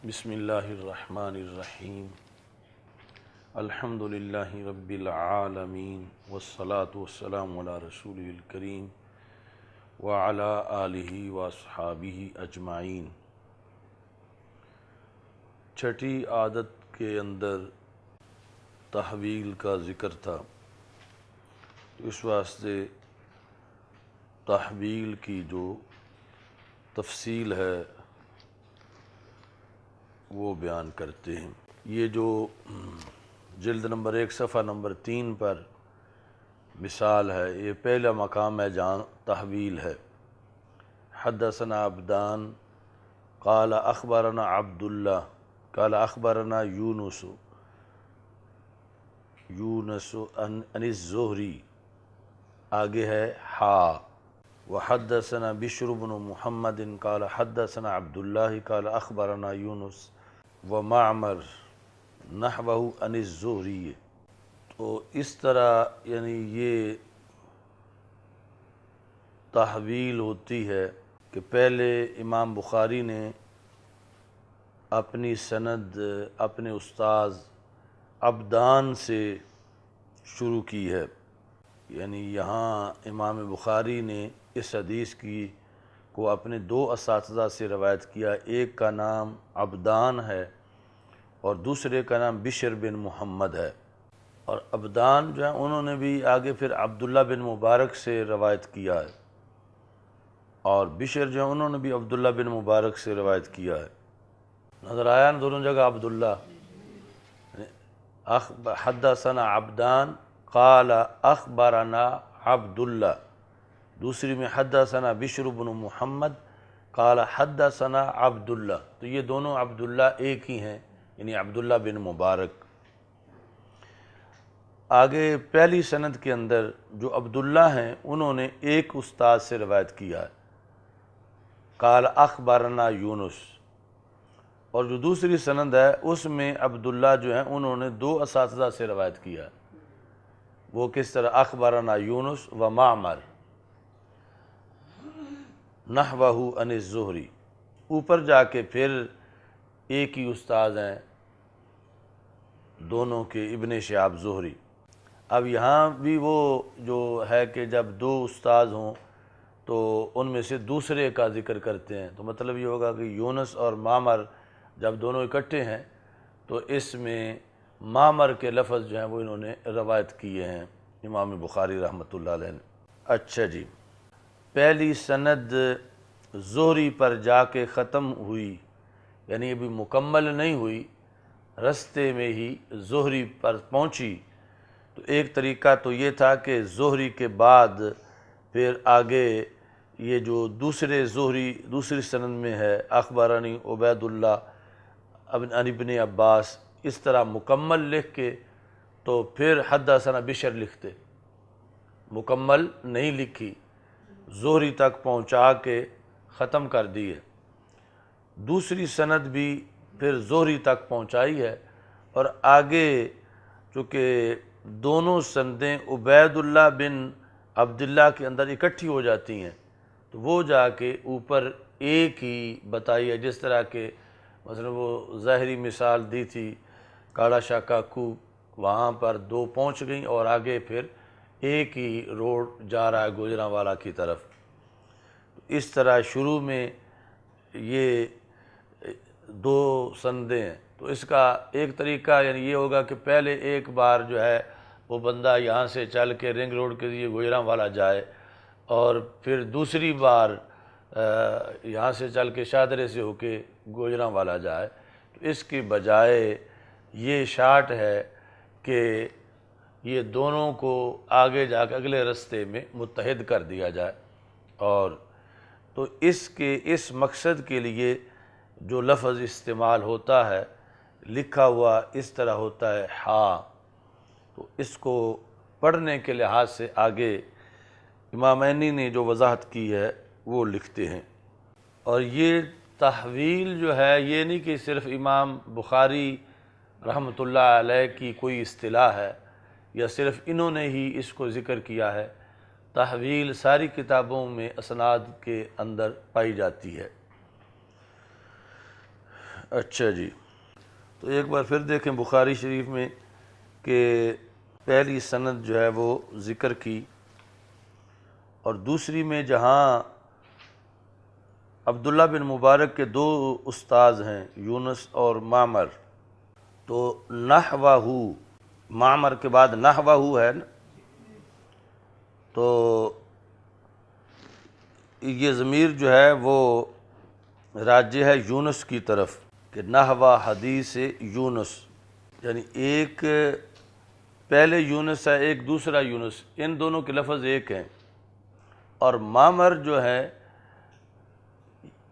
بسم اللہ الرحمن الرحیم الحمد للہ رب العالمین والصلاة والسلام علی رسولہ الکریم وعلی آلہ واصحابہ اجمعین۔ چھٹی عادت کے اندر تحویل کا ذکر تھا، اس واسطے تحویل کی جو تفصیل ہے وہ بیان کرتے ہیں۔ یہ جو جلد نمبر 1 صفحہ نمبر 3 پر مثال ہے، یہ پہلا مقام ہے جہاں تحویل ہے۔ حدثنا عبدان قال اخبرنا عبداللہ قال اخبرنا یونس عن الزہری، آگے ہے حا۔ وحدثنا بشر بن محمد قال حدثنا عبداللہ قال اخبرنا یونس ومعمر نحوہ عن الزہری۔ تو اس طرح یعنی یہ تحویل ہوتی ہے کہ پہلے امام بخاری نے اپنی سند اپنے استاذ عبدان سے شروع کی ہے، یعنی یہاں امام بخاری نے اس حدیث کو اپنے 2 اساتذہ سے روایت کیا، ایک کا نام عبدان ہے اور دوسرے کا نام بشر بن محمد ہے۔ اور عبدان جو ہیں انہوں نے بھی آگے پھر عبداللہ بن مبارک سے روایت کیا ہے، اور بشر جو ہیں انہوں نے بھی عبداللہ بن مبارک سے روایت کیا ہے۔ نظر آیا نا دونوں جگہ عبداللہ۔ حدثنا عبدان قال اخبرنا عبداللہ، دوسری میں حدثنا بشر بن محمد قال حدثنا عبداللہ، تو یہ دونوں عبداللہ ایک ہی ہیں، یعنی عبداللہ بن مبارک۔ آگے پہلی سند کے اندر جو عبداللہ ہیں انہوں نے ایک استاد سے روایت کیا ہے، قال اخبرنا یونس، اور جو دوسری سند ہے اس میں عبداللہ جو ہیں انہوں نے 2 اساتذہ سے روایت کیا ہے۔ وہ کس طرح؟ اخبرنا یونس و معمر نحوہ عن الزہری، اوپر جا کے پھر ایک ہی استاد ہیں دونوں کے، ابن شہاب زہری۔ اب یہاں بھی وہ جو ہے کہ جب 2 استاد ہوں تو ان میں سے دوسرے کا ذکر کرتے ہیں، تو مطلب یہ ہوگا کہ یونس اور معمر جب دونوں اکٹھے ہیں تو اس میں معمر کے لفظ جو ہیں وہ انہوں نے روایت کیے ہیں امام بخاری رحمۃ اللہ علیہ نے۔ اچھا جی، پہلی سند زہری پر جا کے ختم ہوئی، یعنی ابھی مکمل نہیں ہوئی، رستے میں ہی زہری پر پہنچی۔ تو ایک طریقہ تو یہ تھا کہ زہری کے بعد پھر آگے یہ جو دوسری سند میں ہے اخبرانی عبید اللہ عن ابن عباس، اس طرح مکمل لکھ کے تو پھر حدثنا بشر لکھتے، مکمل نہیں لکھی، زہری تک پہنچا کے ختم کر دی ہے۔ دوسری سند بھی پھر زہری تک پہنچائی ہے، اور آگے چونکہ دونوں سندیں عبید اللہ بن عبداللہ کے اندر اکٹھی ہو جاتی ہیں تو وہ جا کے اوپر ایک ہی بتائی ہے، جس طرح کہ مثلا وہ ظاہری مثال دی تھی کاڑا شاہ کا کوہ، وہاں پر 2 پہنچ گئیں اور آگے پھر ایک ہی روڈ جا رہا ہے گوجرانوالہ کی طرف۔ اس طرح شروع میں یہ 2 سندیں ہیں، تو اس کا ایک طریقہ یعنی یہ ہوگا کہ پہلے ایک بار جو ہے وہ بندہ یہاں سے چل کے رنگ روڈ کے لیے گوجرانوالہ جائے، اور پھر دوسری بار یہاں سے چل کے شاہدرے سے ہو کے گوجرانوالہ جائے۔ تو اس کی بجائے یہ شارٹ ہے کہ یہ دونوں کو آگے جا کے اگلے رستے میں متحد کر دیا جائے، اور تو اس مقصد کے لیے جو لفظ استعمال ہوتا ہے لکھا ہوا اس طرح ہوتا ہے ہا، تو اس کو پڑھنے کے لحاظ سے آگے امامینی نے جو وضاحت کی ہے وہ لکھتے ہیں۔ اور یہ تحویل جو ہے یہ نہیں کہ صرف امام بخاری رحمۃ اللہ علیہ کی کوئی اصطلاح ہے یا صرف انہوں نے ہی اس کو ذکر کیا ہے، تحویل ساری کتابوں میں اسناد کے اندر پائی جاتی ہے۔ اچھا جی، تو ایک بار پھر دیکھیں بخاری شریف میں کہ پہلی سند جو ہے وہ ذکر کی، اور دوسری میں جہاں عبداللہ بن مبارک کے دو استاذ ہیں یونس اور معمر، تو نحوہ، معمر کے بعد نحوہ ہے نا، تو یہ ضمیر جو ہے وہ راجع ہے یونس کی طرف کہ نحوہ حدیث یونس، یعنی ایک پہلے یونس ہے ایک دوسرا یونس، ان دونوں کے لفظ ایک ہیں، اور معمر جو ہے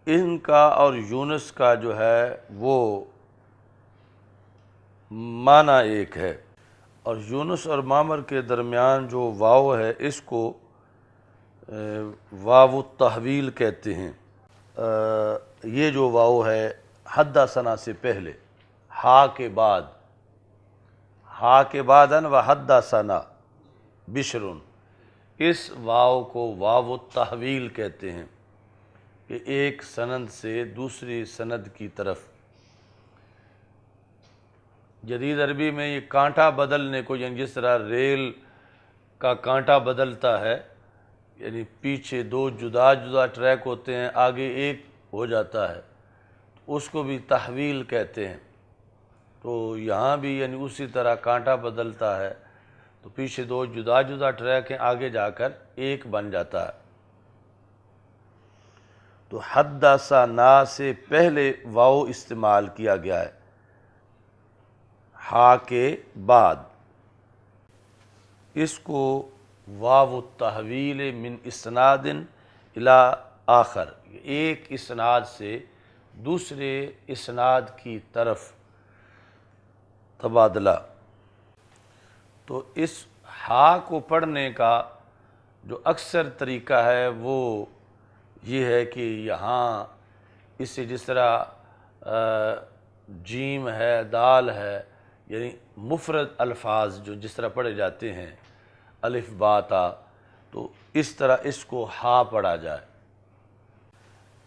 ان کا اور یونس کا جو ہے وہ معنی ایک ہے، اور یونس اور معمر کے درمیان جو واو ہے اس کو واو التحویل کہتے ہیں۔ یہ جو واو ہے حدثنا سے پہلے، ہا کے بعد، ہا کے بعد ان وحدثنا بشر، اس واو کو واو التحویل کہتے ہیں کہ ایک سند سے دوسری سند کی طرف۔ جدید عربی میں یہ کانٹا بدلنے کو، یعنی جس طرح ریل کا کانٹا بدلتا ہے، یعنی پیچھے دو جدا جدا ٹریک ہوتے ہیں، آگے ایک ہو جاتا ہے، اس کو بھی تحویل کہتے ہیں۔ تو یہاں بھی یعنی اسی طرح کانٹا بدلتا ہے، تو پیچھے دو جدا جدا ٹریک ہیں، آگے جا کر ایک بن جاتا ہے۔ تو حدثنا سے پہلے واو استعمال کیا گیا ہے، ہا کے بعد، اس کو واو التحویل من اسناد الی آخر، ایک اسناد سے دوسرے اسناد کی طرف تبادلہ۔ تو اس ہا کو پڑھنے کا جو اکثر طریقہ ہے وہ یہ ہے کہ یہاں اس سے جس طرح جیم ہے، دال ہے، یعنی مفرد الفاظ جو جس طرح پڑھے جاتے ہیں، الف با تا، تو اس طرح اس کو ہا پڑھا جائے۔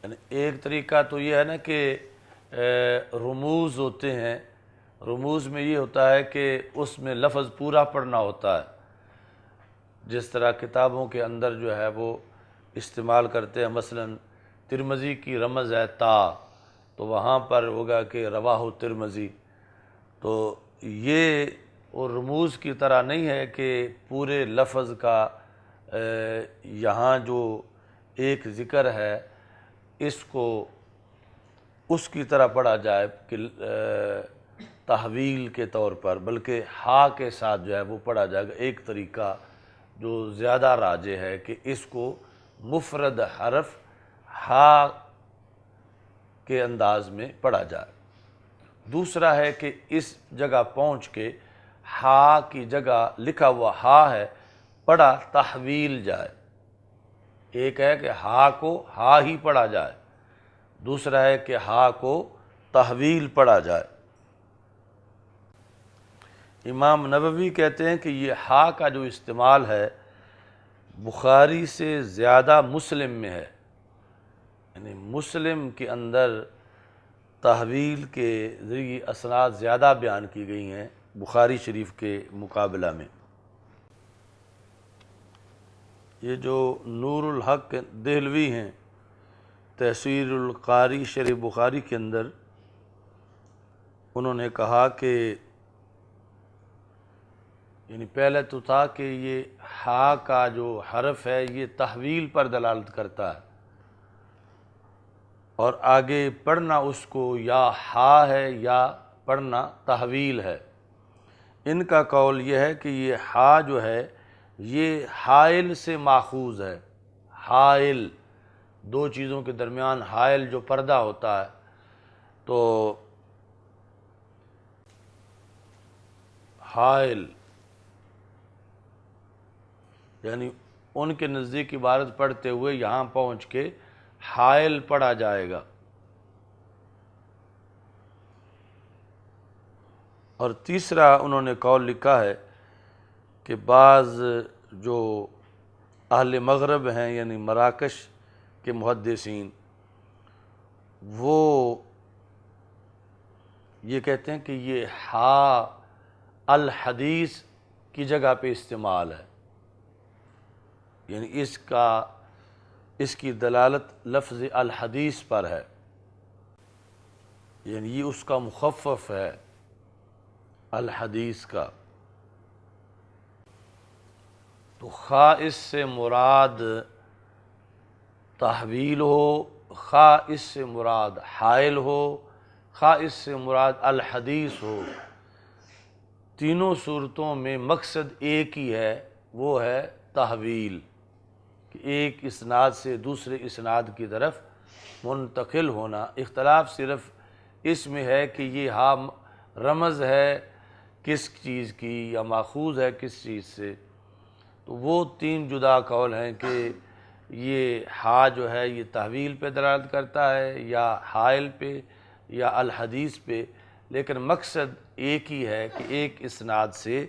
یعنی ایک طریقہ تو یہ ہے نا کہ رموز ہوتے ہیں، رموز میں یہ ہوتا ہے کہ اس میں لفظ پورا پڑھنا ہوتا ہے، جس طرح کتابوں کے اندر جو ہے وہ استعمال کرتے ہیں، مثلا ترمذی کی رمز ہے تا، تو وہاں پر ہوگا کہ رواہ ترمذی، تو یہ اور رموز کی طرح نہیں ہے کہ پورے لفظ کا یہاں جو ایک ذکر ہے اس کو اس کی طرح پڑھا جائے کہ تحویل کے طور پر، بلکہ ہا کے ساتھ جو ہے وہ پڑھا جائے گا۔ ایک طریقہ جو زیادہ راجح ہے کہ اس کو مفرد حرف ہا کے انداز میں پڑھا جائے۔ دوسرا ہے کہ اس جگہ پہنچ کے ہا کی جگہ لکھا ہوا ہا ہے، پڑھا تحویل جائے۔ ایک ہے کہ ہا کو ہا ہی پڑھا جائے، دوسرا ہے کہ ہا کو تحویل پڑھا جائے۔ امام نووی کہتے ہیں کہ یہ ہا کا جو استعمال ہے بخاری سے زیادہ مسلم میں ہے، یعنی مسلم کے اندر تحویل کے ذریعے اسناد زیادہ بیان کی گئی ہیں بخاری شریف کے مقابلہ میں۔ یہ جو نور الحق دہلوی ہیں تحصیل القاری شرح بخاری کے اندر، انہوں نے کہا کہ یعنی پہلے تو تھا کہ یہ ہا کا جو حرف ہے یہ تحویل پر دلالت کرتا ہے، اور آگے پڑھنا اس کو یا ہا ہے یا پڑھنا تحویل ہے۔ ان کا قول یہ ہے کہ یہ ہا جو ہے یہ حائل سے ماخوذ ہے۔ حائل، دو چیزوں کے درمیان حائل جو پردہ ہوتا ہے، تو حائل یعنی ان کے نزدیک عبارت پڑھتے ہوئے یہاں پہنچ کے حائل پڑھا جائے گا۔ اور تیسرا انہوں نے قول لکھا ہے کہ بعض جو اہل مغرب ہیں یعنی مراکش کے محدثین، وہ یہ کہتے ہیں کہ یہ ہا الحدیث کی جگہ پہ استعمال ہے، یعنی اس کی دلالت لفظ الحدیث پر ہے، یعنی یہ اس کا مخفف ہے الحدیث کا۔ تو خواہ اس سے مراد تحویل ہو، خواہ اس سے مراد حائل ہو، خواہ اس سے مراد الحدیث ہو، تینوں صورتوں میں مقصد ایک ہی ہے، وہ ہے تحویل، کہ ایک اسناد سے دوسرے اسناد کی طرف منتقل ہونا۔ اختلاف صرف اس میں ہے کہ یہ ہا رمز ہے کس چیز کی یا ماخوذ ہے کس چیز سے۔ تو وہ تین جدا قول ہیں کہ یہ ہا جو ہے یہ تحویل پہ دلالت کرتا ہے یا حائل پہ یا الحدیث پہ، لیکن مقصد ایک ہی ہے کہ ایک اسناد سے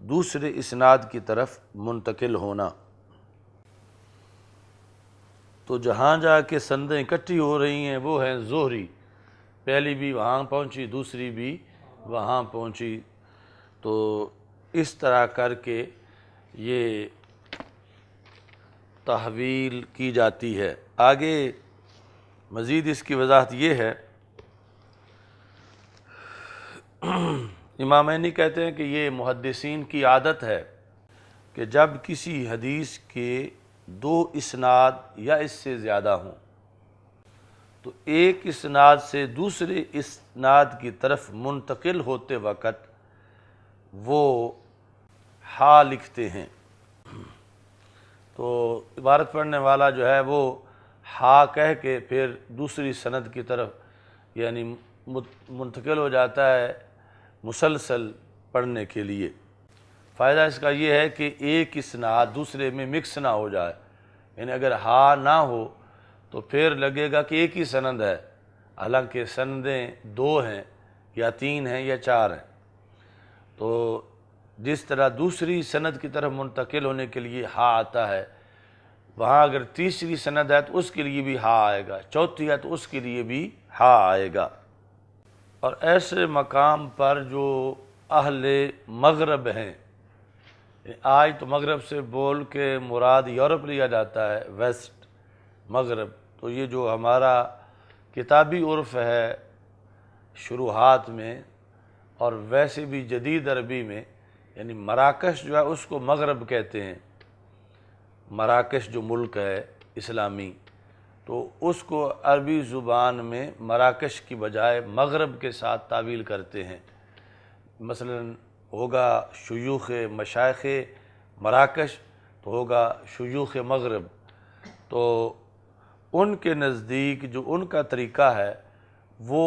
دوسرے اسناد کی طرف منتقل ہونا۔ تو جہاں جا کے سندیں اکٹھی ہو رہی ہیں وہ ہیں زہری، پہلی بھی وہاں پہنچی دوسری بھی وہاں پہنچی، تو اس طرح کر کے یہ تحویل کی جاتی ہے۔ آگے مزید اس کی وضاحت یہ ہے، امامینی کہتے ہیں کہ یہ محدثین کی عادت ہے کہ جب کسی حدیث کے دو اسناد یا اس سے زیادہ ہوں تو ایک اسناد سے دوسرے اسناد کی طرف منتقل ہوتے وقت وہ ہا لکھتے ہیں۔ تو عبارت پڑھنے والا جو ہے وہ ہا کہہ کے پھر دوسری سند کی طرف یعنی منتقل ہو جاتا ہے مسلسل پڑھنے کے لیے۔ فائدہ اس کا یہ ہے کہ ایک اسناد دوسرے میں مکس نہ ہو جائے، یعنی اگر ہا نہ ہو تو پھر لگے گا کہ ایک ہی سند ہے، حالانکہ سندیں دو ہیں یا تین ہیں یا چار ہیں۔ تو جس طرح دوسری سند کی طرف منتقل ہونے کے لیے ہا آتا ہے، وہاں اگر تیسری سند ہے تو اس کے لیے بھی ہا آئے گا، چوتھی ہے تو اس کے لیے بھی ہا آئے گا۔ اور ایسے مقام پر جو اہل مغرب ہیں، آج تو مغرب سے بول کے مراد یورپ لیا جاتا ہے، ویسٹ مغرب، تو یہ جو ہمارا کتابی عرف ہے شروحات میں اور ویسے بھی جدید عربی میں، یعنی مراکش جو ہے اس کو مغرب کہتے ہیں، مراکش جو ملک ہے اسلامی، تو اس کو عربی زبان میں مراکش کی بجائے مغرب کے ساتھ تعبیر کرتے ہیں۔ مثلا ہوگا شیوخ مشائخ مراکش تو ہوگا شیوخ مغرب، تو ان کے نزدیک جو ان کا طریقہ ہے وہ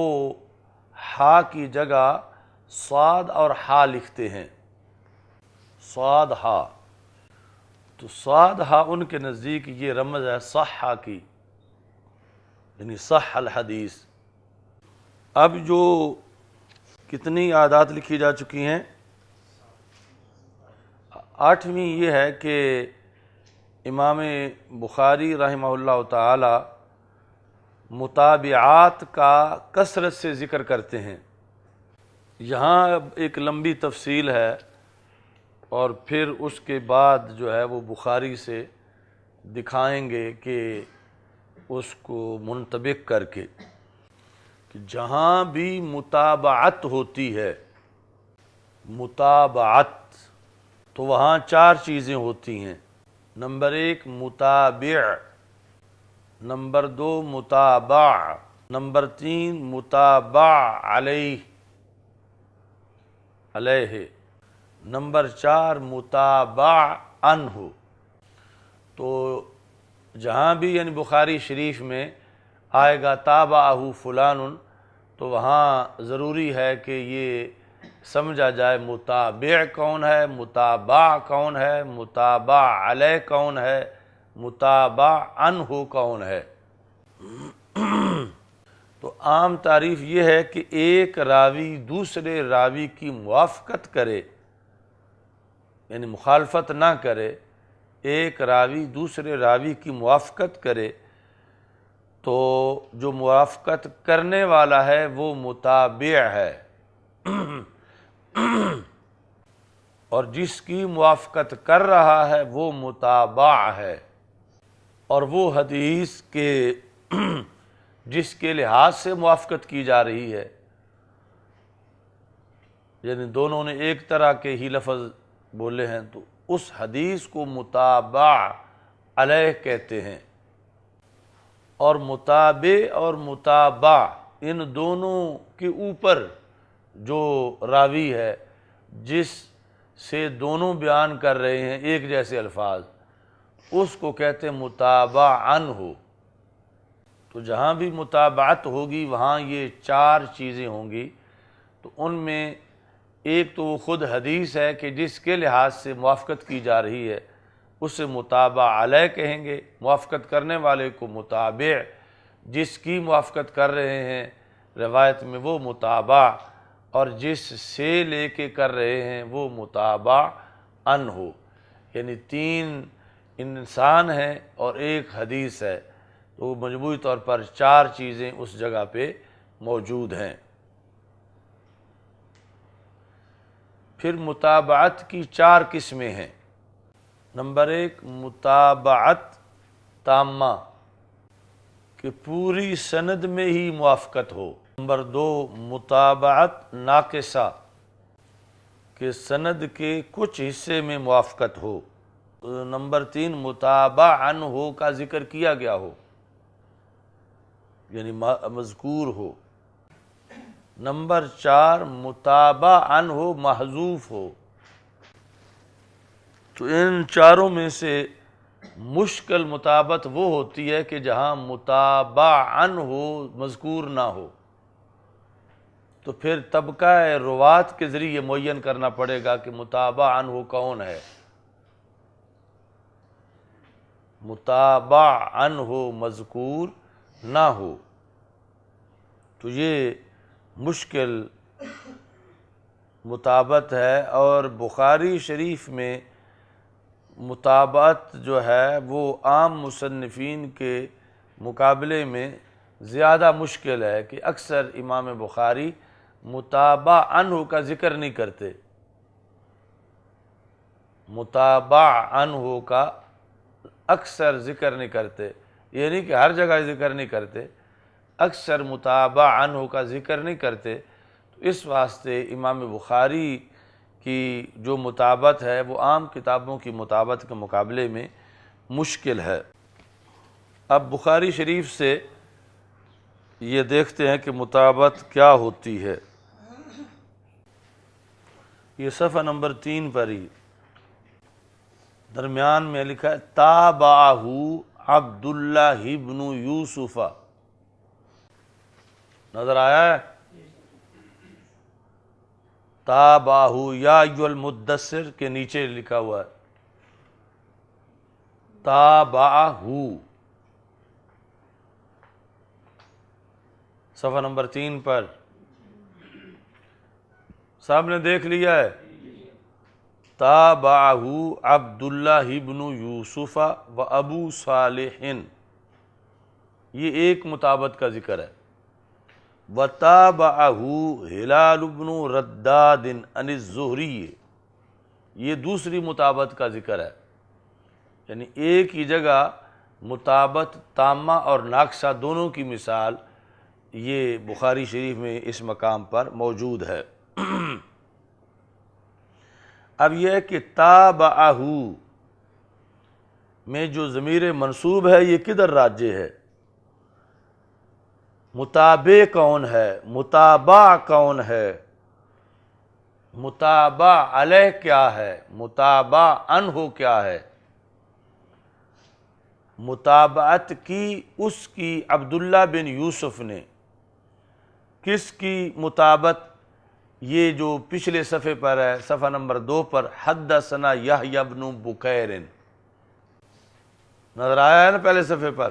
ہا کی جگہ صاد اور ہا لکھتے ہیں، صاد ہا۔ تو صاد ہا ان کے نزدیک یہ رمز ہے صحہ کی، یعنی صح الحدیث۔ اب جو کتنی عادات لکھی جا چکی ہیں، 8ویں یہ ہے کہ امام بخاری رحمہ اللہ تعالی متابعات کا کثرت سے ذکر کرتے ہیں۔ یہاں اب ایک لمبی تفصیل ہے اور پھر اس کے بعد جو ہے وہ بخاری سے دکھائیں گے کہ اس کو منطبق کر کے کہ جہاں بھی متابعت ہوتی ہے، متابعت، تو وہاں 4 چیزیں ہوتی ہیں۔ نمبر 1 متابع، نمبر 2 متابع، نمبر 3 متابع علیہ، نمبر 4 متابع عنہ۔ تو جہاں بھی یعنی بخاری شریف میں آئے گا تابعہ فلان، تو وہاں ضروری ہے کہ یہ سمجھا جائے متابع کون ہے، متابع کون ہے، متابع علیہ کون ہے، متابع عنہ کون ہے۔ تو عام تعریف یہ ہے کہ ایک راوی دوسرے راوی کی موافقت کرے، یعنی مخالفت نہ کرے، ایک راوی دوسرے راوی کی موافقت کرے تو جو موافقت کرنے والا ہے وہ متابع ہے، اور جس کی موافقت کر رہا ہے وہ متابع ہے، اور وہ حدیث کے جس کے لحاظ سے موافقت کی جا رہی ہے، یعنی دونوں نے ایک طرح کے ہی لفظ بولے ہیں، تو اس حدیث کو متابع علیہ کہتے ہیں۔ اور متابع اور متابع ان دونوں کے اوپر جو راوی ہے، جس سے دونوں بیان کر رہے ہیں ایک جیسے الفاظ، اس کو کہتے ہیں متابعاً ہو۔ تو جہاں بھی متابعت ہوگی وہاں یہ 4 چیزیں ہوں گی۔ تو ان میں ایک تو وہ خود حدیث ہے کہ جس کے لحاظ سے موافقت کی جا رہی ہے، اسے متابع علیہ کہیں گے، موافقت کرنے والے کو متابع، جس کی موافقت کر رہے ہیں روایت میں وہ متابع، اور جس سے لے کے کر رہے ہیں وہ متابع ان ہو۔ یعنی 3 انسان ہیں اور ایک حدیث ہے، تو مجموعی طور پر 4 چیزیں اس جگہ پہ موجود ہیں۔ پھر متابعت کی 4 قسمیں ہیں۔ نمبر 1 متابعت تامہ، کہ پوری سند میں ہی موافقت ہو۔ نمبر 2 متابعت ناقصہ، کہ سند کے کچھ حصے میں موافقت ہو۔ نمبر 3 متابعاً ہو کا ذکر کیا گیا ہو، یعنی مذکور ہو۔ نمبر 4 متابعاً ہو محذوف ہو۔ تو ان 4 میں سے مشکل متابعت وہ ہوتی ہے کہ جہاں متابعاً ہو مذکور نہ ہو، تو پھر طبقہ روات کے ذریعے معین کرنا پڑے گا کہ متابعاً ہو کون ہے۔ متابعاً ہو مذکور نہ ہو، تو یہ مشکل متابعت ہے۔ اور بخاری شریف میں متابعت جو ہے وہ عام مصنفین کے مقابلے میں زیادہ مشکل ہے، کہ اکثر امام بخاری متابعاً ہو کا ذکر نہیں کرتے، متابعاً ہو کا اکثر ذکر نہیں کرتے، یہ نہیں کہ ہر جگہ ذکر نہیں کرتے، اکثر متابعاً ہو کا ذکر نہیں کرتے۔ تو اس واسطے امام بخاری کی جو متابعت ہے وہ عام کتابوں کی متابعت کے مقابلے میں مشکل ہے۔ اب بخاری شریف سے یہ دیکھتے ہیں کہ متابعت کیا ہوتی ہے۔ یہ صفحہ نمبر 3 پر ہی درمیان میں لکھا ہے تابعہ عبداللہ بن یوسف، نظر آیا ہے؟ تابعہ یا ایھا المدثر کے نیچے لکھا ہوا ہے تابعہ، صفحہ نمبر 3 پر صاحب نے دیکھ لیا ہے؟ تابعہ عبداللہ بن یوسف و ابو صالح، یہ ایک متابعت کا ذکر ہے۔ وتابعہ ہلال بن رداد عن الزہری، یہ دوسری متابعت کا ذکر ہے۔ یعنی ایک ہی جگہ متابعت تامہ اور ناقصہ دونوں کی مثال یہ بخاری شریف میں اس مقام پر موجود ہے۔ اب یہ ہے کہ تابعہ میں جو ضمیر منصوب ہے یہ کدھر راجع ہے؟ متابع کون ہے؟ متابع کون ہے؟ متابع علیہ کیا ہے؟ متابع عنہ کیا ہے؟ متابعت کی اس کی عبداللہ بن یوسف نے، کس کی متابعت؟ یہ جو پچھلے صفحے پر ہے، صفحہ نمبر 2 پر، حدثنا یحییٰ بن بکیر، نظر آیا ہے نا پہلے صفحے پر؟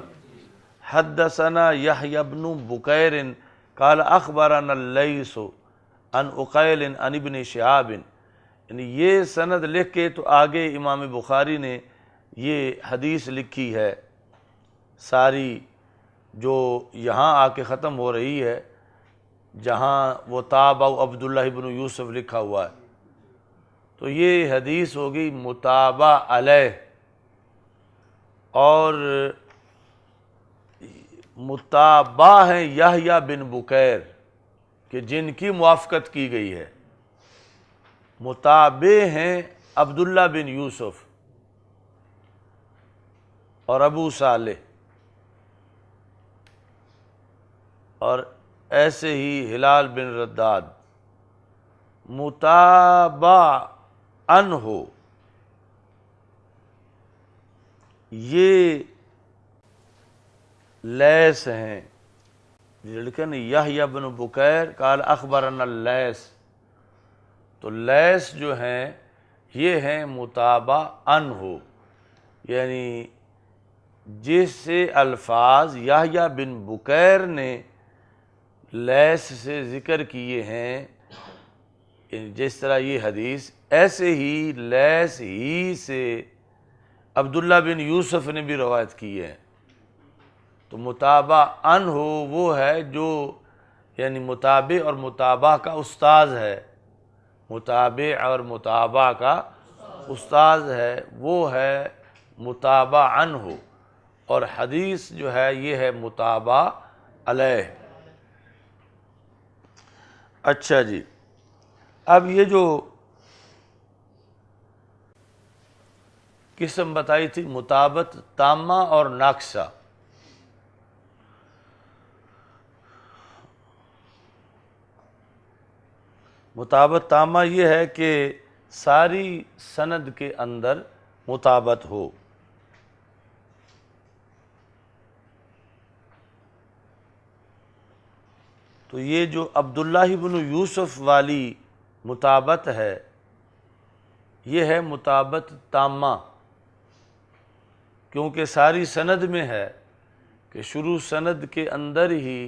حدثنا یحییٰ بن بکیر قال اخبرنا اللیث عن عقیل عن ابن شہاب، یعنی یہ سند لکھ کے تو آگے امام بخاری نے یہ حدیث لکھی ہے ساری، جو یہاں آ کے ختم ہو رہی ہے، جہاں وہ تابع عبداللہ ابن یوسف لکھا ہوا ہے، تو یہ حدیث ہوگی متابع علیہ، اور متابع ہیں یحییٰ بن بکیر کہ جن کی موافقت کی گئی ہے، متابع ہیں عبداللہ بن یوسف اور ابو صالح، اور ایسے ہی ہلال بن رداد۔ متابع عنہ یہ لیث ہیں، لیکن یحییٰ بن بکیر قال اخبرنا اللیث، تو لیث جو ہیں یہ ہیں متابع عنہ، یعنی جس سے الفاظ یحییٰ بن بکیر نے لیث سے ذکر کیے ہیں، جس طرح یہ حدیث، ایسے ہی لیث ہی سے عبداللہ بن یوسف نے بھی روایت کی ہے۔ تو متابع عنہ وہ ہے جو یعنی متابع اور متابع کا استاذ ہے، متابع اور متابع کا استاذ ہے، وہ ہے متابع عنہ، اور حدیث جو ہے یہ ہے متابع علیہ۔ اچھا جی، اب یہ جو قسم بتائی تھی متابعت تامہ اور ناقصہ، متابعت تامہ یہ ہے کہ ساری سند کے اندر متابعت ہو، تو یہ جو عبداللہ بن یوسف والی متابعت ہے یہ ہے متابعت تامہ، کیونکہ ساری سند میں ہے کہ شروع سند کے اندر ہی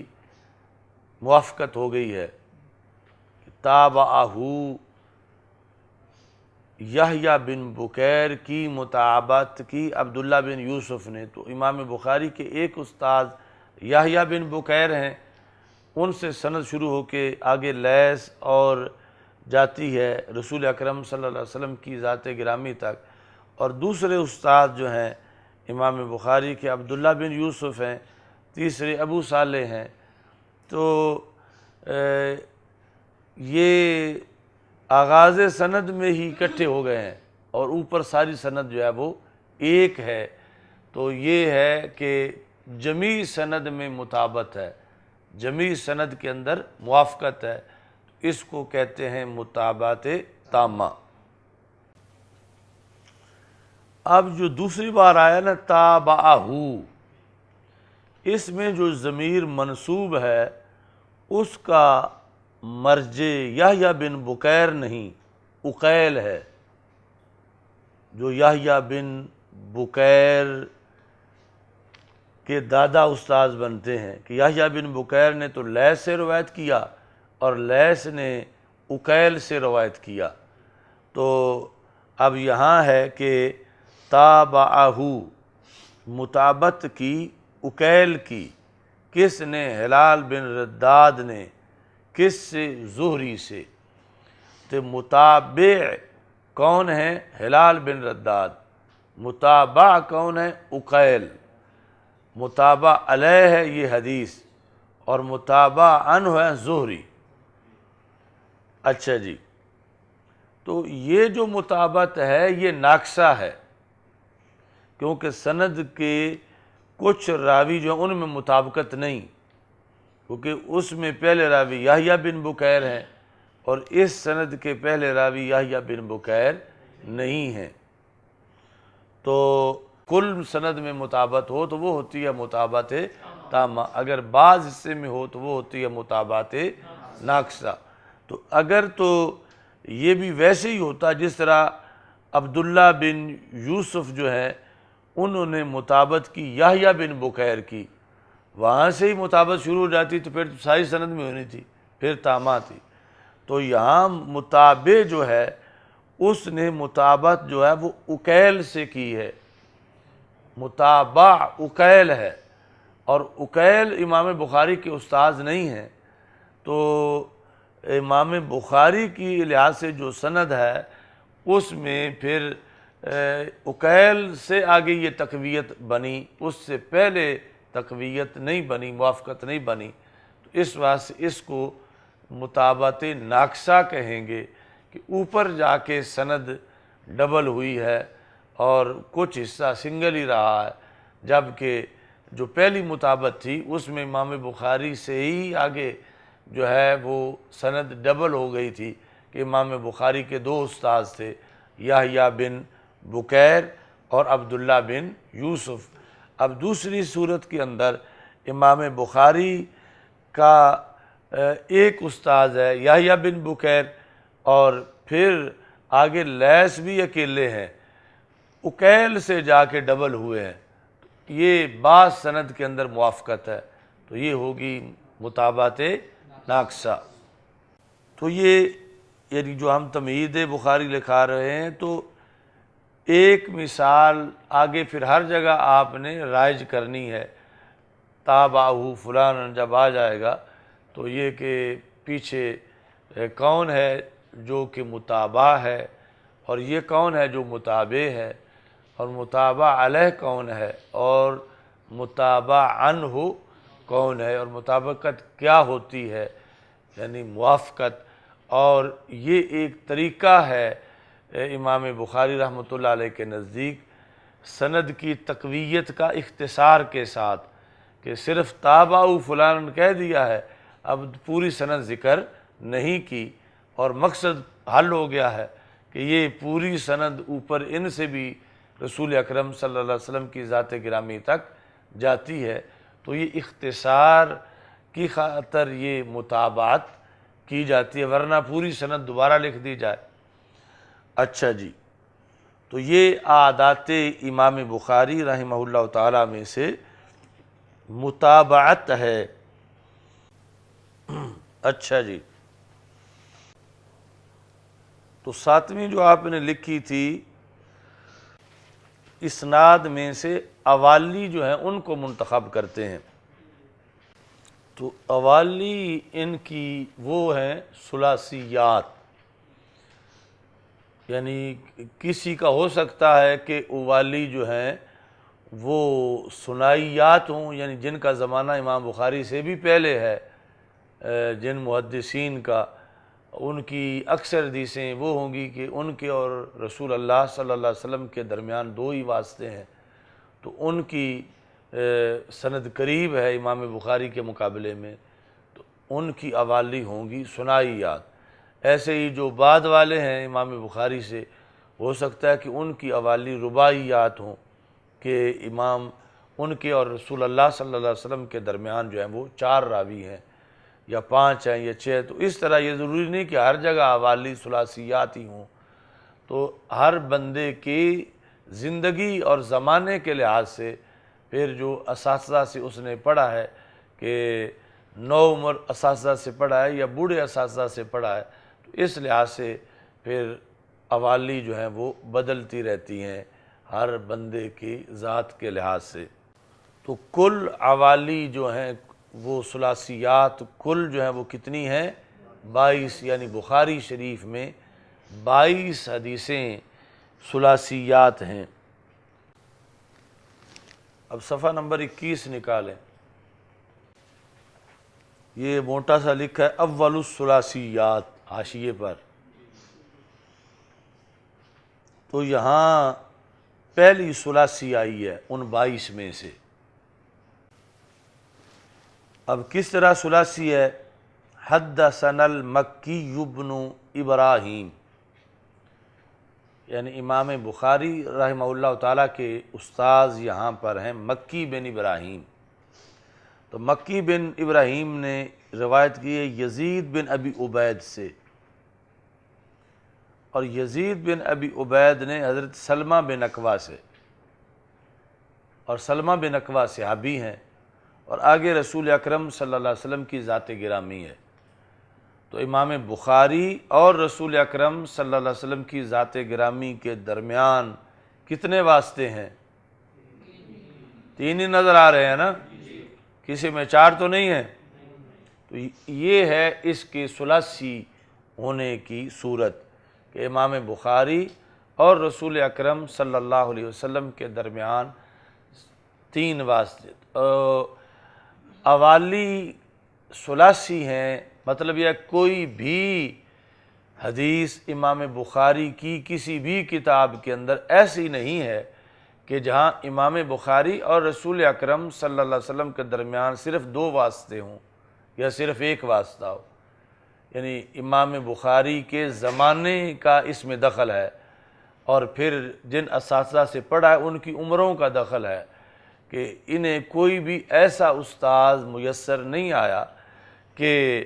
موافقت ہو گئی ہے، تابعہ یحییٰ بن بکیر کی متابعت کی عبداللہ بن یوسف نے۔ تو امام بخاری کے ایک استاد یحییٰ بن بکیر ہیں، ان سے سند شروع ہو کے آگے لیث اور جاتی ہے رسول اکرم صلی اللہ علیہ وسلم کی ذات گرامی تک، اور دوسرے استاد جو ہیں امام بخاری کے عبداللہ بن یوسف ہیں، تیسرے ابو صالح ہیں۔ تو یہ آغاز سند میں ہی اکٹھے ہو گئے ہیں، اور اوپر ساری سند جو ہے وہ ایک ہے، تو یہ ہے کہ جمیع سند میں مطابقت ہے، جمیع سند کے اندر موافقت ہے، اس کو کہتے ہیں متابعت تامہ۔ اب جو دوسری بار آیا نا تابعہ، اس میں جو ضمیر منصوب ہے اس کا مرجع یحییٰ بن بکیر نہیں، عقیل ہے، جو یحییٰ بن بکیر کے دادا استاذ بنتے ہیں، کہ یحییٰ بن بکیر نے تو لیث سے روایت کیا اور لیث نے عقیل سے روایت کیا۔ تو اب یہاں ہے کہ تابعہ متابعت کی عقیل کی، کس نے؟ ہلال بن رداد نے، کس سے؟ زہری سے۔ تو متابع کون ہے؟ ہلال بن رداد، متابع کون ہے؟ عقیل، متابع علیہ ہے یہ حدیث، اور متابع عنہ ہے زہری۔ اچھا جی، تو یہ جو متابعت ہے یہ ناقصہ ہے، کیونکہ سند کے کچھ راوی جو ان میں مطابقت نہیں، کیونکہ اس میں پہلے راوی یحییٰ بن بکیر ہیں اور اس سند کے پہلے راوی یحییٰ بن بکیر نہیں ہیں، تو کل سند میں مطابقت ہو تو وہ ہوتی ہے متابعت تامہ، اگر بعض حصے میں ہو تو وہ ہوتی ہے متابعت ناقصہ۔ تو اگر تو یہ بھی ویسے ہی ہوتا جس طرح عبداللہ بن یوسف جو ہے انہوں نے مطابعت کی یحییٰ بن بکیر کی، وہاں سے ہی مطابعت شروع ہو جاتی تو پھر ساری سند میں ہونی تھی، پھر تامہ تھی۔ تو یہاں متابع جو ہے اس نے مطابعت جو ہے وہ عقیل سے کی ہے، متابع عقیل ہے، اور عقیل امام بخاری کے استاذ نہیں ہیں، تو امام بخاری کی لحاظ سے جو سند ہے اس میں پھر عقیل سے آگے یہ تقویت بنی، اس سے پہلے تقویت نہیں بنی، موافقت نہیں بنی، تو اس واسطے اس کو متابعت ناقصہ کہیں گے کہ اوپر جا کے سند ڈبل ہوئی ہے اور کچھ حصہ سنگل ہی رہا ہے، جبکہ جو پہلی مطابعت تھی اس میں امام بخاری سے ہی آگے جو ہے وہ سند ڈبل ہو گئی تھی کہ امام بخاری کے دو استاذ تھے، یحییٰ بن بکیر اور عبداللہ بن یوسف۔ اب دوسری صورت کے اندر امام بخاری کا ایک استاذ ہے یحییٰ بن بکیر، اور پھر آگے لیث بھی اکیلے ہیں، عقیل سے جا کے ڈبل ہوئے ہیں، یہ بعض سند کے اندر موافقت ہے، تو یہ ہوگی متابعت ناقصہ۔ تو یہ یعنی جو ہم تمہید بخاری لکھا رہے ہیں، تو ایک مثال آگے پھر ہر جگہ آپ نے رائج کرنی ہے، تابعہ فلان جب آ جائے گا تو یہ کہ پیچھے کون ہے جو کہ متابع ہے، اور یہ کون ہے جو متابع ہے، اور متابع علیہ کون ہے، اور متابع عنہ کون ہے، اور مطابقت کیا ہوتی ہے، یعنی موافقت۔ اور یہ ایک طریقہ ہے امام بخاری رحمۃ اللہ علیہ کے نزدیک سند کی تقویت کا اختصار کے ساتھ، کہ صرف تابع فلان کہہ دیا ہے، اب پوری سند ذکر نہیں کی، اور مقصد حل ہو گیا ہے کہ یہ پوری سند اوپر ان سے بھی رسول اکرم صلی اللہ علیہ وسلم کی ذات گرامی تک جاتی ہے، تو یہ اختصار کی خاطر یہ متابعت کی جاتی ہے، ورنہ پوری سند دوبارہ لکھ دی جائے۔ اچھا جی، تو یہ عادات امام بخاری رحمہ اللہ تعالی میں سے متابعت ہے۔ اچھا جی، تو ساتویں جو آپ نے لکھی تھی، اسناد میں سے اوالی جو ہیں ان کو منتخب کرتے ہیں، تو اوالی ان کی وہ ہیں ثلاثیات، یعنی کسی کا ہو سکتا ہے کہ اوالی جو ہیں وہ ثنائیات ہوں، یعنی جن کا زمانہ امام بخاری سے بھی پہلے ہے، جن محدثین کا، ان کی اکثر حدیثیں وہ ہوں گی کہ ان کے اور رسول اللہ صلی اللہ علیہ وسلم کے درمیان دو ہی واسطے ہیں، تو ان کی سند قریب ہے امام بخاری کے مقابلے میں، تو ان کی اوالی ہوں گی ثنائیات۔ ایسے ہی جو بعد والے ہیں امام بخاری سے، ہو سکتا ہے کہ ان کی اوالی رباعیات ہوں، کہ امام ان کے اور رسول اللہ صلی اللہ علیہ وسلم کے درمیان جو ہیں وہ 4 راوی ہیں، یا 5 ہیں یا 6، تو اس طرح یہ ضروری نہیں کہ ہر جگہ اوالی ثلاثیات ہی ہوں، تو ہر بندے کی زندگی اور زمانے کے لحاظ سے پھر جو اساتذہ سے اس نے پڑھا ہے، کہ نو عمر اساتذہ سے پڑھا ہے یا بوڑھے اساتذہ سے پڑھا ہے، تو اس لحاظ سے پھر اوالی جو ہیں وہ بدلتی رہتی ہیں ہر بندے کی ذات کے لحاظ سے۔ تو کل اوالی جو ہیں وہ ثلاثیات کل جو ہیں وہ کتنی ہیں؟ 22، یعنی بخاری شریف میں 22 حدیثیں ثلاثیات ہیں۔ اب صفحہ نمبر 21 نکالیں، یہ موٹا سا لکھا ہے اول الثلاثیات حاشیے پر، تو یہاں پہلی ثلاثی آئی ہے ان 22 میں سے۔ اب کس طرح ثلاثی ہے؟ حدثنا المکی ابن ابراہیم، یعنی امام بخاری رحمہ اللہ تعالیٰ کے استاذ یہاں پر ہیں مکی بن ابراہیم، تو مکی بن ابراہیم نے روایت کی ہے یزید بن ابی عبید سے، اور یزید بن ابی عبید نے حضرت سلمہ بن اکوع سے، اور سلمہ بن اکوع صحابی ہیں، اور آگے رسول اکرم صلی اللہ علیہ وسلم کی ذات گرامی ہے، تو امام بخاری اور رسول اکرم صلی اللہ علیہ وسلم کی ذات گرامی کے درمیان کتنے واسطے ہیں؟ 3 ہی نظر آ رہے ہیں نا؟ کسی میں 4 تو نہیں ہے. تو یہ ہے اس کے ثلاثی ہونے کی صورت کہ امام بخاری اور رسول اکرم صلی اللہ علیہ وسلم کے درمیان 3 واسطے اوالی ثلاثی ہیں. مطلب یہ کوئی بھی حدیث امام بخاری کی کسی بھی کتاب کے اندر ایسی نہیں ہے کہ جہاں امام بخاری اور رسول اکرم صلی اللہ علیہ وسلم کے درمیان صرف 2 واسطے ہوں یا صرف 1 واسطہ ہو. یعنی امام بخاری کے زمانے کا اس میں دخل ہے، اور پھر جن اساتذہ سے پڑھا ہے ان کی عمروں کا دخل ہے کہ انہیں کوئی بھی ایسا استاذ میسر نہیں آیا کہ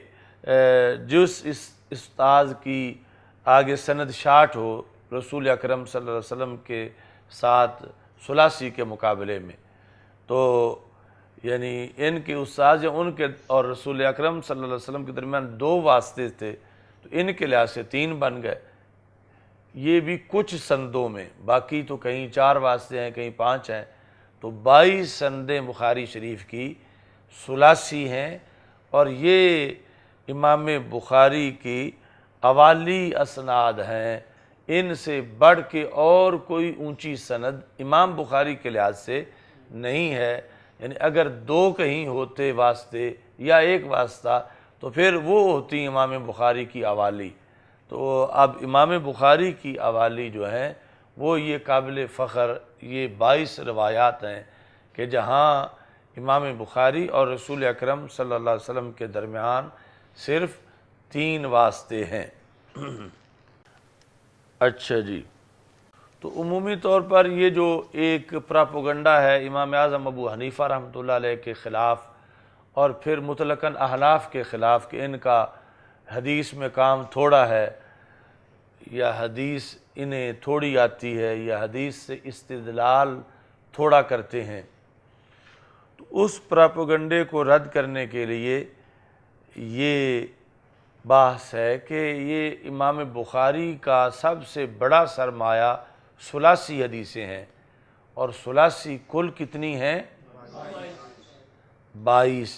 جس اس استاذ کی آگے سند 60 ہو رسول اکرم صلی اللہ علیہ وسلم کے ساتھ ثلاثی کے مقابلے میں. تو یعنی ان کے استاذ ان کے اور رسول اکرم صلی اللہ علیہ وسلم کے درمیان 2 واسطے تھے، تو ان کے لحاظ سے 3 بن گئے. یہ بھی کچھ سندوں میں، باقی تو کہیں 4 واسطے ہیں، کہیں 5 ہیں. تو 22 سندیں بخاری شریف کی ثلاثی ہیں، اور یہ امام بخاری کی اوالی اسناد ہیں. ان سے بڑھ کے اور کوئی اونچی سند امام بخاری کے لحاظ سے نہیں ہے. یعنی اگر 2 کہیں ہوتے واسطے یا 1 واسطہ تو پھر وہ ہوتی امام بخاری کی اوالی. تو اب امام بخاری کی اوالی جو ہیں وہ یہ قابل فخر یہ 22 روایات ہیں کہ جہاں امام بخاری اور رسول اکرم صلی اللہ علیہ وسلم کے درمیان صرف 3 واسطے ہیں. اچھا جی، تو عمومی طور پر یہ جو ایک پراپوگنڈا ہے امام اعظم ابو حنیفہ رحمۃ اللہ علیہ کے خلاف اور پھر مطلقاً احناف کے خلاف کہ ان کا حدیث میں کام تھوڑا ہے یا حدیث انہیں تھوڑی آتی ہے یا حدیث سے استدلال تھوڑا کرتے ہیں، تو اس پراپوگنڈے کو رد کرنے کے لیے یہ بحث ہے کہ یہ امام بخاری کا سب سے بڑا سرمایہ ثلاثی حدیثیں ہیں، اور ثلاثی کل کتنی ہیں؟ 22.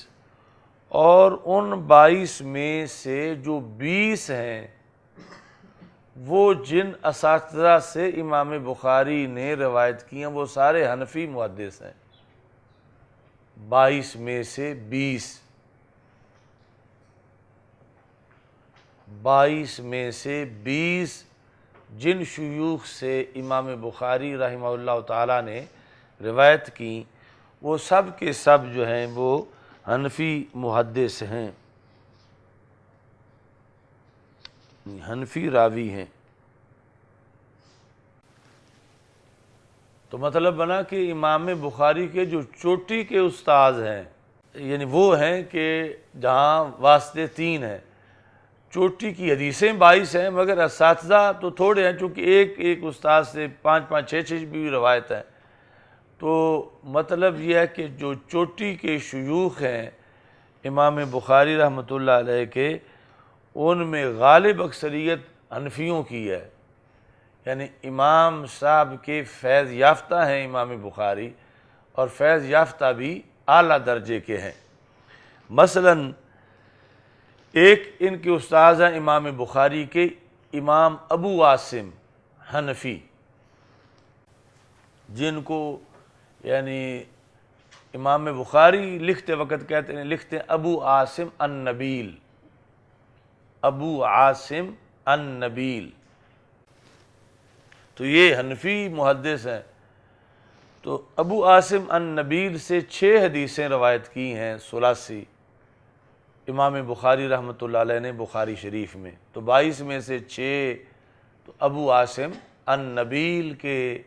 اور ان 22 میں سے جو 20 ہیں وہ جن اساتذہ سے امام بخاری نے روایت کی ہیں وہ سارے حنفی محدث ہیں. 22 میں سے 22 میں سے 20 جن شیوخ سے امام بخاری رحمہ اللہ تعالیٰ نے روایت کی وہ سب کے سب جو ہیں وہ حنفی محدث ہیں، حنفی راوی ہیں. تو مطلب بنا کہ امام بخاری کے جو چوٹی کے استاذ ہیں یعنی وہ ہیں کہ جہاں واسطے 3 ہیں، چوٹی کی حدیثیں 22 ہیں مگر اساتذہ تو تھوڑے ہیں، چونکہ ایک استاذ سے 5 6 بھی روایت ہیں. تو مطلب یہ ہے کہ جو چوٹی کے شیوخ ہیں امام بخاری رحمۃ اللہ علیہ کے ان میں غالب اکثریت حنفیوں کی ہے. یعنی امام صاحب کے فیض یافتہ ہیں امام بخاری، اور فیض یافتہ بھی اعلیٰ درجے کے ہیں. مثلاً ایک ان کے استاذ ہیں امام بخاری کے امام ابو عاصم حنفی، جن کو یعنی امام بخاری لکھتے وقت لکھتے ہیں ابو عاصم النبیل، ابو عاصم النبیل. تو یہ حنفی محدث ہیں. تو ابو عاصم النبیل سے 6 حدیثیں روایت کی ہیں ثلاثی امام بخاری رحمۃ اللہ علیہ نے بخاری شریف میں. تو 22 میں سے 6 تو ابو عاصم النبیل کے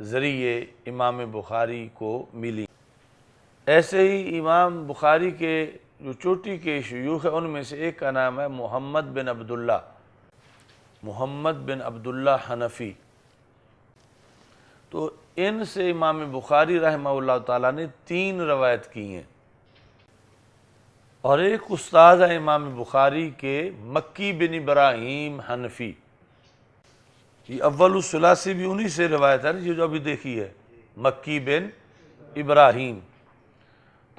ذریعے امام بخاری کو ملی. ایسے ہی امام بخاری کے جو چوٹی کے شیوخ ہیں ان میں سے ایک کا نام ہے محمد بن عبداللہ حنفی. تو ان سے امام بخاری رحمہ اللہ تعالیٰ نے 3 روایت کی ہیں. اور ایک استاد ہے امام بخاری کے مکی بن ابراہیم حنفی. یہ اول الثلاثی بھی انہی سے روایت ہے، یہ جو ابھی دیکھی ہے مکی بن ابراہیم.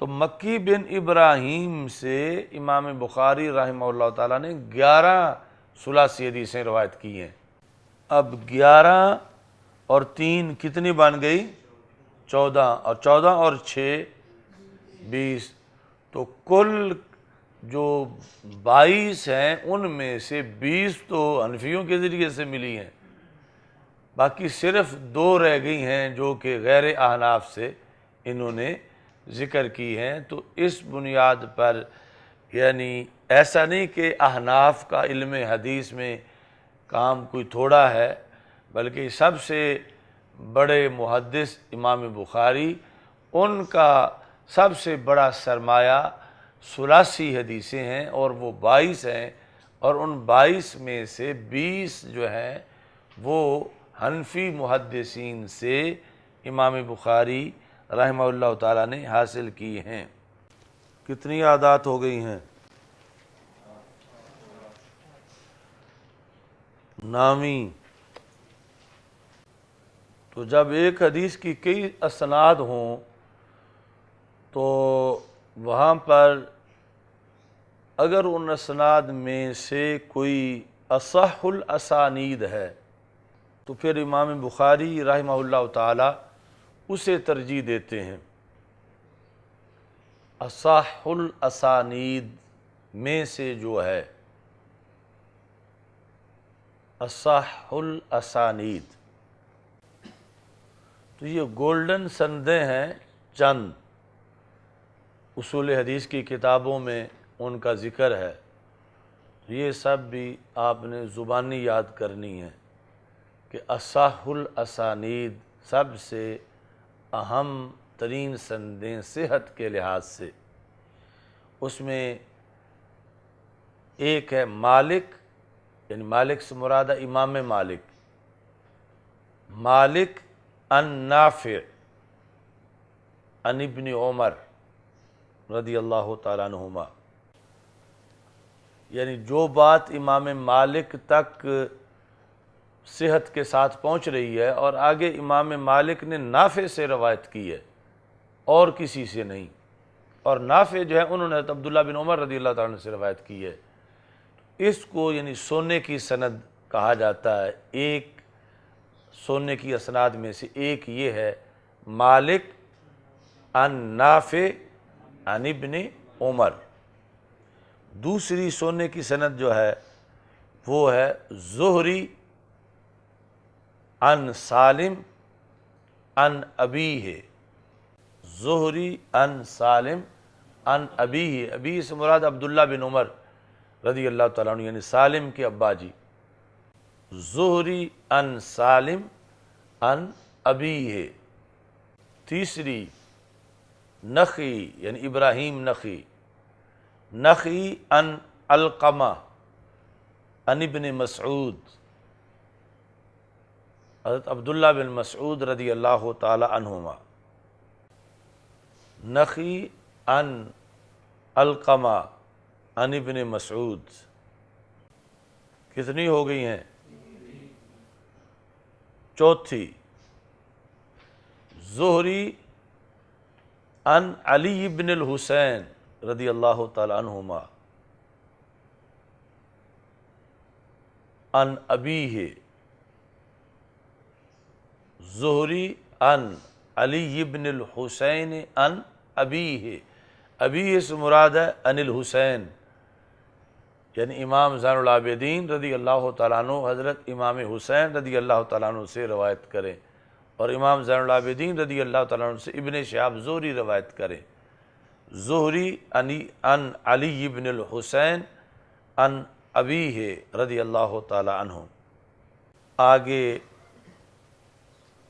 تو مکی بن ابراہیم سے امام بخاری رحمہ اللہ تعالیٰ نے 11 ثلاثی حدیثیں روایت کی ہیں۔ اب 11 اور 3 کتنی بن گئی؟ 14، اور 14 اور 6 20، تو کل جو 22 ہیں ان میں سے 20 تو حنفیوں کے ذریعے سے ملی ہیں، باقی صرف 2 رہ گئی ہیں جو کہ غیر احناف سے انہوں نے ذکر کی ہیں۔ تو اس بنیاد پر یعنی ایسا نہیں کہ احناف کا علم حدیث میں کام کوئی تھوڑا ہے، بلکہ سب سے بڑے محدث امام بخاری، ان کا سب سے بڑا سرمایہ ثلاثی حدیثیں ہیں اور وہ 22 ہیں، اور ان 22 میں سے 20 جو ہیں وہ حنفی محدثین سے امام بخاری رحمہ اللہ تعالیٰ نے حاصل کی ہیں۔ کتنی عادات ہو گئی ہیں؟ نامی۔ تو جب ایک حدیث کی کئی اسناد ہوں تو وہاں پر اگر ان اسناد میں سے کوئی اصح الاسانید ہے تو پھر امام بخاری رحمہ اللہ تعالی اسے ترجیح دیتے ہیں۔ اصح الاسانید میں سے جو ہے، اصح الاسانید، تو یہ گولڈن سندیں ہیں چند، اصول حدیث کی کتابوں میں ان کا ذکر ہے، یہ سب بھی آپ نے زبانی یاد کرنی ہے کہ اصح الاسانید سب سے اہم ترین سندیں صحت کے لحاظ سے۔ اس میں ایک ہے مالک، یعنی مالک سے مراد ہے امام مالک، مالک عن نافع عن ابن عمر رضی اللہ تعالیٰ عنہما، یعنی جو بات امام مالک تک صحت کے ساتھ پہنچ رہی ہے اور آگے امام مالک نے نافع سے روایت کی ہے اور کسی سے نہیں، اور نافع جو ہے انہوں نے عبداللہ بن عمر رضی اللہ تعالیٰ عنہ سے روایت کی ہے، اس کو یعنی سونے کی سند کہا جاتا ہے۔ ایک سونے کی اسناد میں سے ایک یہ ہے مالک عن نافع عن ابن عمر، دوسری سونے کی سند جو ہے وہ ہے زہری عن سالم عن ابیہ، زہری عن سالم عن ابیہ، ابی سے مراد عبداللہ بن عمر رضی اللہ تعالیٰ عنہ، یعنی سالم کے ابا جی، زہری عن سالم عن ابیہ۔ تیسری نخی، یعنی ابراہیم نخی، نخی عن علقمہ عن ابن مسعود، حضرت عبداللہ بن مسعود رضی اللہ تعالی عنہما، نخی عن علقمہ عن ابن مسعود۔ کتنی ہو گئی ہیں؟ چوتھی زہری عن علی بن الحسین رضی اللہ تعالی عنہما عن ابیہ، زہری عن علی بن الحسین عن ابیہ، ابیہ سے مراد ہے عن الحسین، یعنی امام زین العابدین رضی اللہ تعالیٰ عنہ حضرت امام حسین رضی اللہ تعالیٰ عنہ سے روایت کریں، اور امام زین العابدین رضی اللہ تعالیٰ عنہ سے ابن شہاب زہری روایت کریں، زہری عن علی بن الحسین عن ابیہ رضی اللہ تعالیٰ عنہ۔ آگے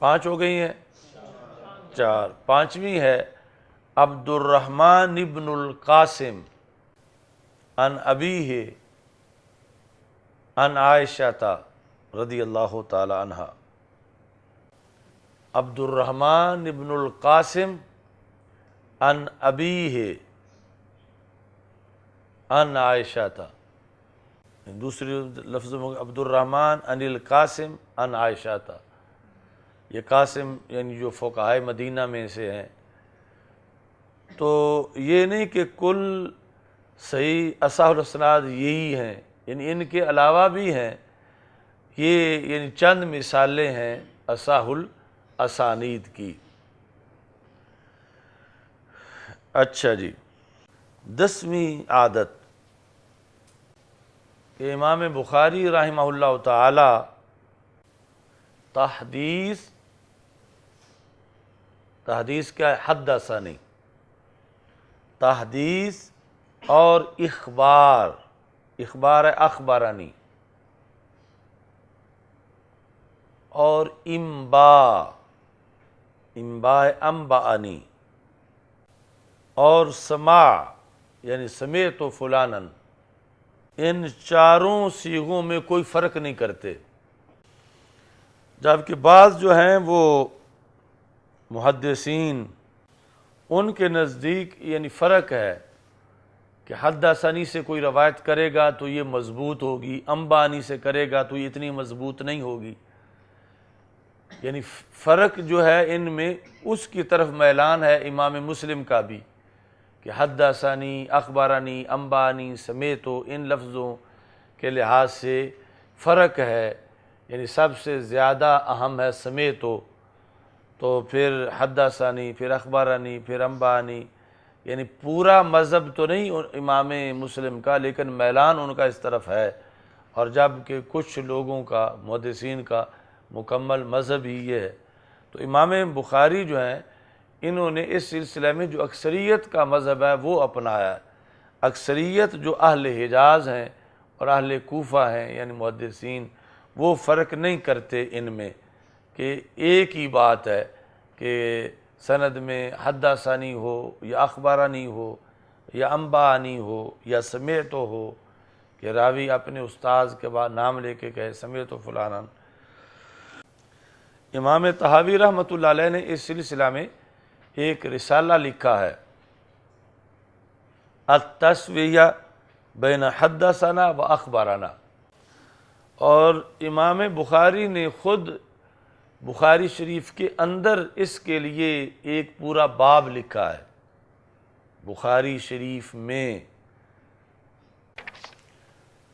5 ہو گئی ہیں، 4، 5ویں ہے عبد الرحمن ابن القاسم عن ابیہ عن عائشہ رضی اللہ تعالی عنہا، عبد الرحمن ابن القاسم عن ابیہ عن عائشہ، دوسری لفظ میں عبد الرحمن عن القاسم عن عائشہ، یہ قاسم یعنی جو فقہائے مدینہ میں سے ہیں، تو یہ نہیں کہ کل صحیح اصح الاسناد یہی ہیں، یعنی ان کے علاوہ بھی ہیں، یہ یعنی چند مثالیں ہیں اصح الاسانید کی۔ اچھا جی، 10ویں عادت کہ امام بخاری رحمہ اللہ تعالی تحدیث کیا ہے؟ حدثنی، تحدیث اور اخبار ہے اخبرنی، اور انباء ہے انبأنی، اور سماع یعنی سمعت فلانا، ان چاروں صیغوں میں کوئی فرق نہیں کرتے۔ جبکہ بعض جو ہیں وہ محدثین ان کے نزدیک یعنی فرق ہے کہ حدثنی سے کوئی روایت کرے گا تو یہ مضبوط ہوگی، انبانی سے کرے گا تو یہ اتنی مضبوط نہیں ہوگی، یعنی فرق جو ہے ان میں اس کی طرف میلان ہے امام مسلم کا بھی کہ حدثنی، اخبرنی، انبانی، سمیتو، ان لفظوں کے لحاظ سے فرق ہے، یعنی سب سے زیادہ اہم ہے سمیتو، تو پھر حدثنی، پھر اخبرنی، پھر انبانی، یعنی پورا مذہب تو نہیں امام مسلم کا، لیکن میلان ان کا اس طرف ہے، اور جب کہ کچھ لوگوں کا محدثین کا مکمل مذہب ہی یہ ہے۔ تو امام بخاری جو ہیں انہوں نے اس سلسلے میں جو اکثریت کا مذہب ہے وہ اپنایا ہے۔ اکثریت جو اہل حجاز ہیں اور اہل کوفہ ہیں یعنی محدثین، وہ فرق نہیں کرتے ان میں کہ ایک ہی بات ہے کہ سند میں حدثنی ہو یا اخبرنی ہو یا انبانی ہو یا سمعت ہو، کہ راوی اپنے استاذ کے بعد نام لے کے کہے سمعت فلانا۔ امام طحاوی رحمۃ اللہ علیہ نے اس سلسلہ میں ایک رسالہ لکھا ہے، التسویہ بین حدثنا و اخبرنا، اور امام بخاری نے خود بخاری شریف کے اندر اس کے لیے ایک پورا باب لکھا ہے۔ بخاری شریف میں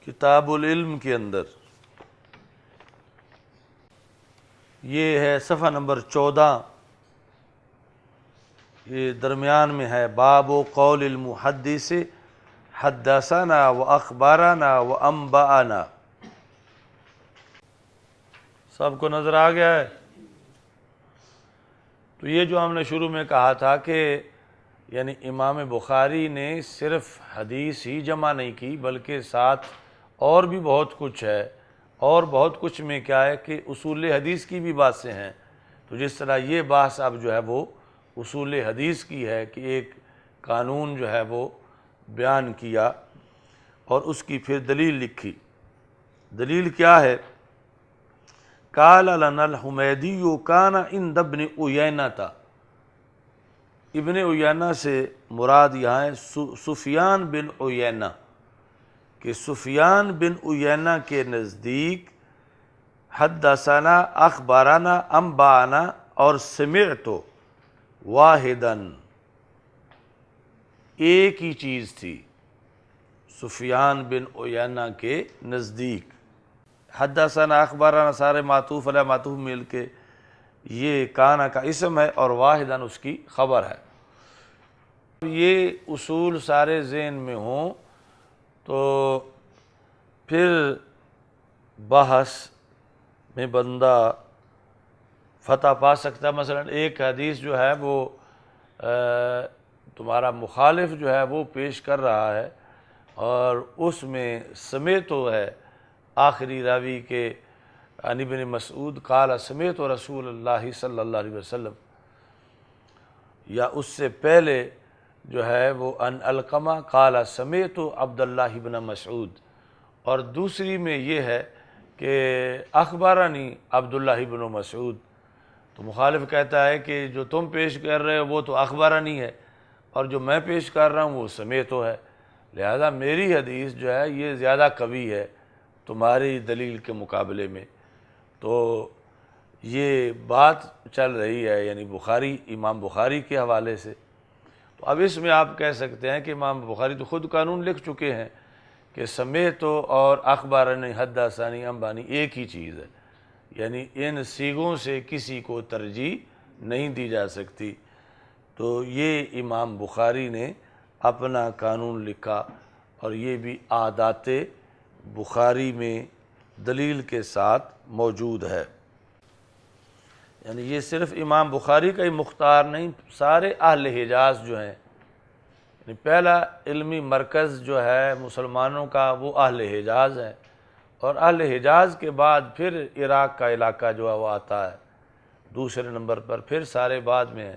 کتاب العلم کے اندر یہ ہے صفحہ نمبر 14، یہ درمیان میں ہے، باب و قول المحدث حدثنا و اخبارنا و انبانا۔ سب کو نظر آ گیا ہے؟ تو یہ جو ہم نے شروع میں کہا تھا کہ یعنی امام بخاری نے صرف حدیث ہی جمع نہیں کی بلکہ ساتھ اور بھی بہت کچھ ہے، اور بہت کچھ میں کیا ہے کہ اصول حدیث کی بھی باتیں ہیں۔ تو جس طرح یہ بحث اب جو ہے وہ اصول حدیث کی ہے کہ ایک قانون جو ہے وہ بیان کیا اور اس کی پھر دلیل لکھی۔ دلیل کیا ہے؟ قال لنا الحمیدی کان عند ابن عیینہ، ابن عیینہ سے مراد یہاں ہے سفیان بن عیینہ، کہ سفیان بن عیینہ کے نزدیک حدثنا، اخبارنا، انبانا اور سمعت واحداً ایک ہی چیز تھی سفیان بن عیینہ کے نزدیک۔ حدثنا، اخبارنا سارے معطوف علیہ معطوف مل کے یہ کانا کا اسم ہے اور واحداً اس کی خبر ہے۔ یہ اصول سارے ذہن میں ہوں تو پھر بحث میں بندہ فتح پا سکتا ہے۔ مثلا ایک حدیث جو ہے وہ تمہارا مخالف جو ہے وہ پیش کر رہا ہے اور اس میں سمیت ہے آخری راوی کے عن ابن مسعود قال سمیت رسول اللہ صلی اللہ علیہ وسلم، یا اس سے پہلے جو ہے وہ ان علقمہ قال سمیت عبداللہ بن مسعود، اور دوسری میں یہ ہے کہ اخبرنی عبداللہ بن مسعود۔ تو مخالف کہتا ہے کہ جو تم پیش کر رہے ہو وہ تو اخبرنی ہے اور جو میں پیش کر رہا ہوں وہ سمیت ہے، لہذا میری حدیث جو ہے یہ زیادہ قوی ہے تمہاری دلیل کے مقابلے میں۔ تو یہ بات چل رہی ہے یعنی بخاری، امام بخاری کے حوالے سے۔ تو اب اس میں آپ کہہ سکتے ہیں کہ امام بخاری تو خود قانون لکھ چکے ہیں کہ سمیت اور اخبارنی حدثنی انبانی ایک ہی چیز ہے، یعنی ان صیغوں سے کسی کو ترجیح نہیں دی جا سکتی۔ تو یہ امام بخاری نے اپنا قانون لکھا، اور یہ بھی عادات بخاری میں دلیل کے ساتھ موجود ہے۔ یعنی یہ صرف امام بخاری کا ہی مختار نہیں، سارے اہل حجاز جو ہیں، یعنی پہلا علمی مرکز جو ہے مسلمانوں کا وہ اہل حجاز ہے، اور اہل حجاز کے بعد پھر عراق کا علاقہ جو ہے وہ آتا ہے دوسرے نمبر پر، پھر سارے بعد میں ہیں۔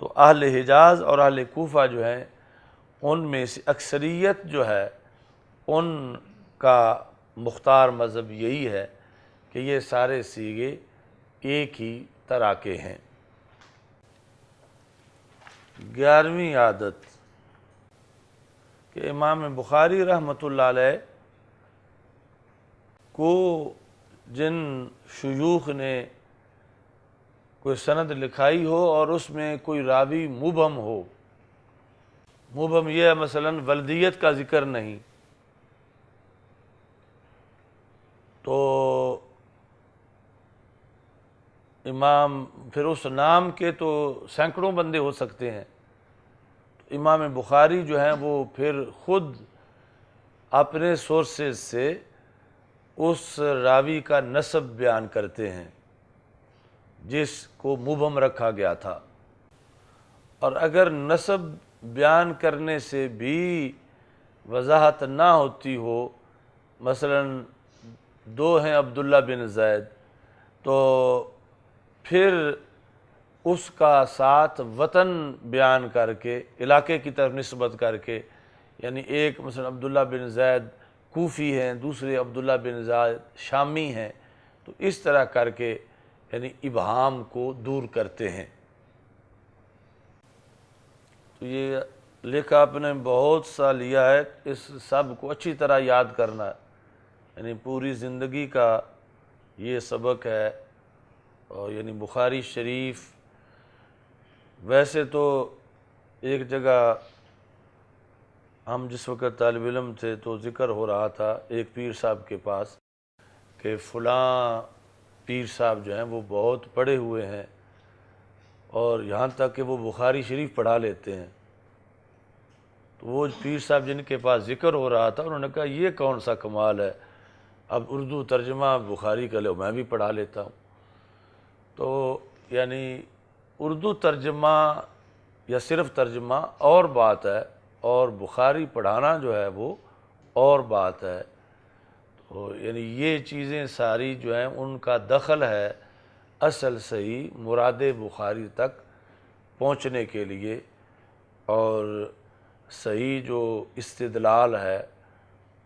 تو اہل حجاز اور اہل کوفہ جو ہیں ان میں سے اکثریت جو ہے ان کا مختار مذہب یہی ہے کہ یہ سارے صیغے ایک ہی طرح کے ہیں۔ 11ویں عادت کہ امام بخاری رحمۃ اللہ علیہ کو جن شیوخ نے کوئی سند لکھائی ہو اور اس میں کوئی راوی مبہم ہو، مبہم یہ ہے مثلا ولدیت کا ذکر نہیں، تو امام پھر اس نام کے تو سینکڑوں بندے ہو سکتے ہیں، تو امام بخاری جو ہیں وہ پھر خود اپنے سورسز سے اس راوی کا نسب بیان کرتے ہیں جس کو مبہم رکھا گیا تھا، اور اگر نسب بیان کرنے سے بھی وضاحت نہ ہوتی ہو، مثلا دو ہیں عبداللہ بن زید، تو پھر اس کا ساتھ وطن بیان کر کے علاقے کی طرف نسبت کر کے، یعنی ایک مثلا عبداللہ بن زید کوفی ہیں، دوسرے عبداللہ بن زید شامی ہیں، تو اس طرح کر کے یعنی ابہام کو دور کرتے ہیں۔ تو یہ لکھا آپ نے بہت سا لیا ہے، اس سب کو اچھی طرح یاد کرنا ہے، یعنی پوری زندگی کا یہ سبق ہے۔ اور یعنی بخاری شریف ویسے تو ایک جگہ ہم جس وقت طالب علم تھے تو ذکر ہو رہا تھا ایک پیر صاحب کے پاس کہ فلاں پیر صاحب جو ہیں وہ بہت پڑھے ہوئے ہیں، اور یہاں تک کہ وہ بخاری شریف پڑھا لیتے ہیں۔ تو وہ پیر صاحب جن کے پاس ذکر ہو رہا تھا انہوں نے کہا یہ کون سا کمال ہے، اب اردو ترجمہ بخاری کا لو میں بھی پڑھا لیتا ہوں۔ تو یعنی اردو ترجمہ یا صرف ترجمہ اور بات ہے، اور بخاری پڑھانا جو ہے وہ اور بات ہے۔ تو یعنی یہ چیزیں ساری جو ہیں ان کا دخل ہے اصل صحیح مراد بخاری تک پہنچنے کے لیے، اور صحیح جو استدلال ہے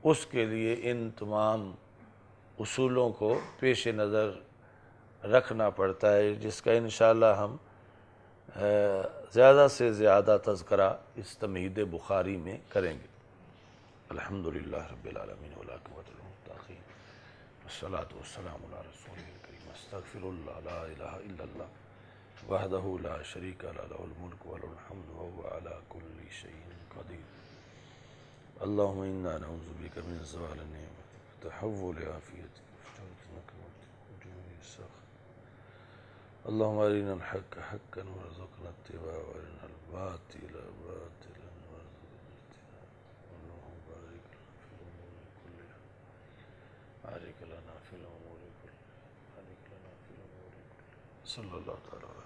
اس کے لیے ان تمام اصولوں کو پیش نظر رکھنا پڑتا ہے، جس کا انشاءاللہ ہم زیادہ سے زیادہ تذکرہ اس تمہید بخاری میں کریں گے۔ الحمدللہ رب العالمین والعاقبۃ للمتقین والصلاۃ والسلام علی رسول الکریم استغفر اللہ لا الہ الا اللہ وحدہ لا شریک لہ لہ الملک ولہ الحمد وہو علی کل شیء قدیر۔ اللہم انا نعوذ بک من زوال النعمت وتحول عافیت اللہم ارنا الحق حقا وارزقنا اتباعہ وارنا الباطل باطلا وارزقنا اجتنابہ اللہم بارک لنا فی الامور کلها بارک لنا فی الامور کلها صلی اللہ تعالی علیہ